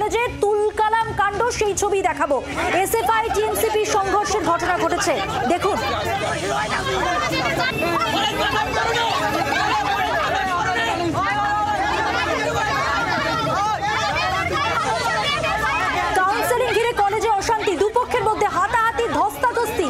কলেজে তুলকালাম কাণ্ড, সেই ছবি দেখাবো। এসএফআই টিএমসিপি সংঘর্ষের ঘটনা ঘটেছে, দেখুন। কাউন্সেলিং ঘিরে কলেজে অশান্তি, দুপক্ষের মধ্যে হাতাহাতি, ধস্তাধস্তি।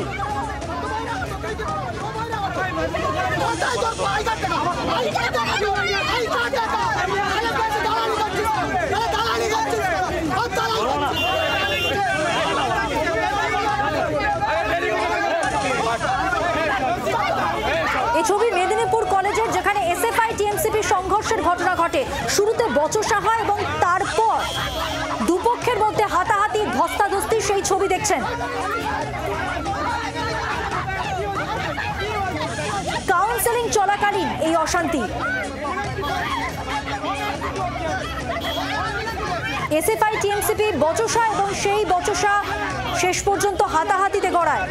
এই ছবি মেদিনীপুর কলেজের, যেখানে এসএফআই টিএমসিপি সংঘর্ষের ঘটনা ঘটে। শুরুতে বচসা হয় এবং তারপর দুপক্ষের মধ্যে হাতাহাতি, ধস্তাধস্তি, সেই ছবি দেখছেন। কাউন্সেলিং চলাকালীন এই অশান্তি। এসএফআই টিএমসিপি বচসা এবং সেই বচসা শেষ পর্যন্ত হাতাহাতিতে গড়ায়।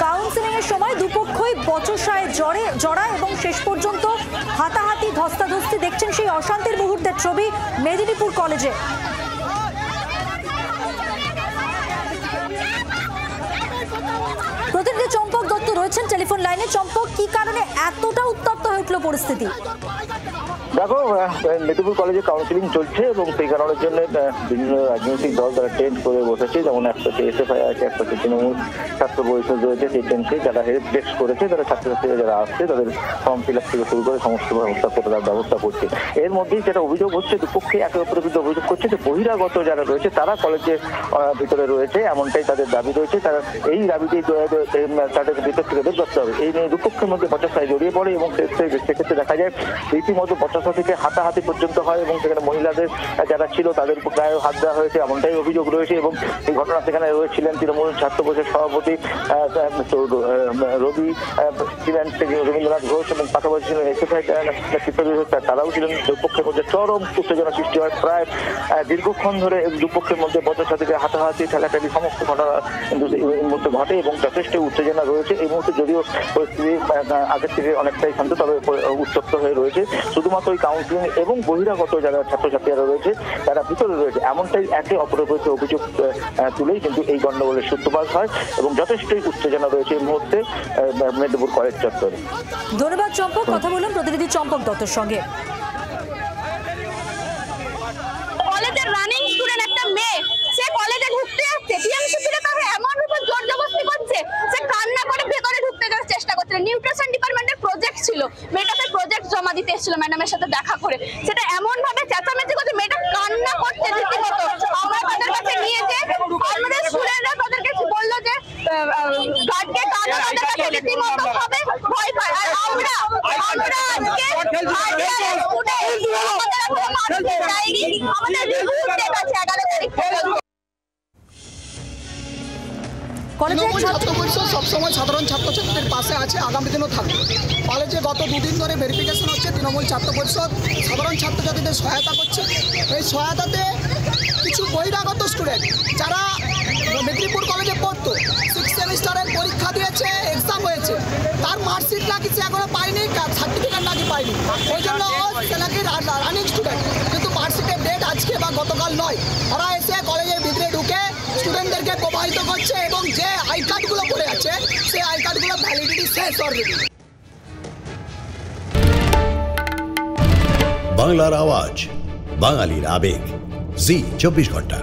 কাউন্সেলিং এর সময় দুপক্ষই বচসায় জড়ায় এবং শেষ পর্যন্ত হাতাহাতি, ধস্তাধস্তি। দেখছেন সেই অশান্তির মুহূর্তের ছবি মেদিনীপুর কলেজে। প্রতিনিধি চম্পক দত্ত রয়েছেন টেলিফোন লাইনে। চম্পক, কি কারণে এতটা উত্তপ্ত হয়ে উঠল পরিস্থিতি? দেখো, মেদিনীপুর কলেজে কাউন্সিলিং চলছে এবং সেই কারণের জন্য বিভিন্ন রাজনৈতিক দল তারা টেন্ট করে বসেছে। যেমন একটা এসএফআই আছে, একটা তৃণমূল ছাত্র পরিষদ রয়েছে। সেই টেন্টে যারা হেল্প ডেস্ক করেছে, তারা ছাত্রছাত্রীরা যারা আসছে তাদের ফর্ম ফিল আপ থেকে শুরু করে সমস্ত ব্যবস্থা করছে। এর মধ্যেই যেটা অভিযোগ হচ্ছে, দুপক্ষে একে অপরের বিরুদ্ধে অভিযোগ করছে যে বহিরাগত যারা রয়েছে তারা কলেজের ভিতরে রয়েছে, এমনটাই তাদের দাবি রয়েছে। তারা এই দাবিতেই তাদের ভিতর থেকে বের করতে হবে। এই নিয়ে দুপক্ষের মধ্যে বচসায় জড়িয়ে পড়ে এবং সেক্ষেত্রে দেখা যায় রীতিমতো বচসা থেকে হাতাহাতি পর্যন্ত হয় এবং সেখানে মহিলাদের যারা ছিল তাদের উপর গায়ে হাত দেওয়া হয়েছে, এমনটাই অভিযোগ রয়েছে। এবং এই ঘটনা সেখানে রয়েছিলেন তৃণমূল ছাত্র পরিষদের সভাপতি রবি ছিলেন, রবীন্দ্রনাথ ঘোষ, এবং পাশাপাশি ছিলেন এসএফআই তারাও ছিলেন। দুপক্ষের মধ্যে চরম উত্তেজনা সৃষ্টি হয়। প্রায় দীর্ঘক্ষণ ধরে দুপক্ষের মধ্যে বচসা থেকে হাতাহাতি, ঠেলাঠেলি সমস্ত ঘটনা কিন্তু এই মুহূর্তে ঘটে এবং যথেষ্ট উত্তেজনা রয়েছে এই মুহূর্তে। যদিও পরিস্থিতি আগের থেকে অনেকটাই শান্ত, তবে উত্তপ্ত হয়ে রয়েছে। শুধুমাত্র কাউন্সিলিং এবং বহিরাগত যারা ছাত্রছাত্রীরা রয়েছে তারা ভিতরে রয়েছে, এমনটাই একে অপরের বিরুদ্ধে অভিযোগ তুলেই কিন্তু এই গন্ডগোলের সূত্রপাত হয় এবং যথেষ্টই উত্তেজনা রয়েছে এই মুহূর্তে মেদিনীপুর কলেজ চত্বরে। ধন্যবাদ চম্পক। কথা বললাম প্রতিনিধি চম্পক দত্তের সঙ্গে। কলেজের রানিং স্টুডেন্ট একটা মেয়ে, সে কলেজে ঢুকতে যাচ্ছে, টিএমসিপিরা তাকে এমন ভাবে জোর জবরদস্তি করছে, সে কান্না করে ভেতরে ঢুকতে যাওয়ার চেষ্টা করছে। নিউট্রিশন ডিপার্টমেন্টের প্রজেক্ট ছিল, মেয়েটাকে প্রজেক্ট জমা দিতে এসেছিল ম্যাডামের সাথে দেখা করে। সেটা এমন ভাবে চেঁচামেচি করছে, মেয়েটা কান্না করছে রীতিমতো। আমরা তাদের কাছে নিয়ে যে আমাদের স্টুডেন্টরা তাদেরকে বললো যে গার্ডকে কাঁদো, তাদের কাছে রীতিমতো ভাবে ভয় পায়। আর আমরা আজকে আমাদের রিভিউ ডেট আছে 11 তারিখ পর্যন্ত। তৃণমূল ছাত্র পরিষদ সবসময় সাধারণ ছাত্রছাত্রীদের পাশে আছে, আগামী দিনও থাকবে। কলেজে গত দুদিন ধরে ভেরিফিকেশন হচ্ছে, তৃণমূল ছাত্র পরিষদ সাধারণ ছাত্রছাত্রীদের সহায়তা করছে। এই সহায়তাতে কিছু বহিরাগত স্টুডেন্ট যারা মেদিনীপুর কলেজে পড়তো, 6 সেমিস্টারের পরীক্ষা দিয়েছে, এক্সাম হয়েছে, তার মার্কশিট নাকি সে এখনো পায়নি, সার্টিফিকেট নাকি পায়নি। ওই জন্য সে নাকি রানিং স্টুডেন্ট, কিন্তু মার্কশিটের ডেট আজকে বা গতকাল নয়। তারা এসে কলেজের ভিতরে ঢুকে স্টুডেন্টদেরকে প্রবাহিত করছে এবং যে আই কার্ডগুলো পড়ে আছে সেই আই কার্ডগুলো ভ্যালিডিটি শেষ অলরেডি। বাংলার আওয়াজ, বাঙালির আবেগ, জি 24 ঘন্টা।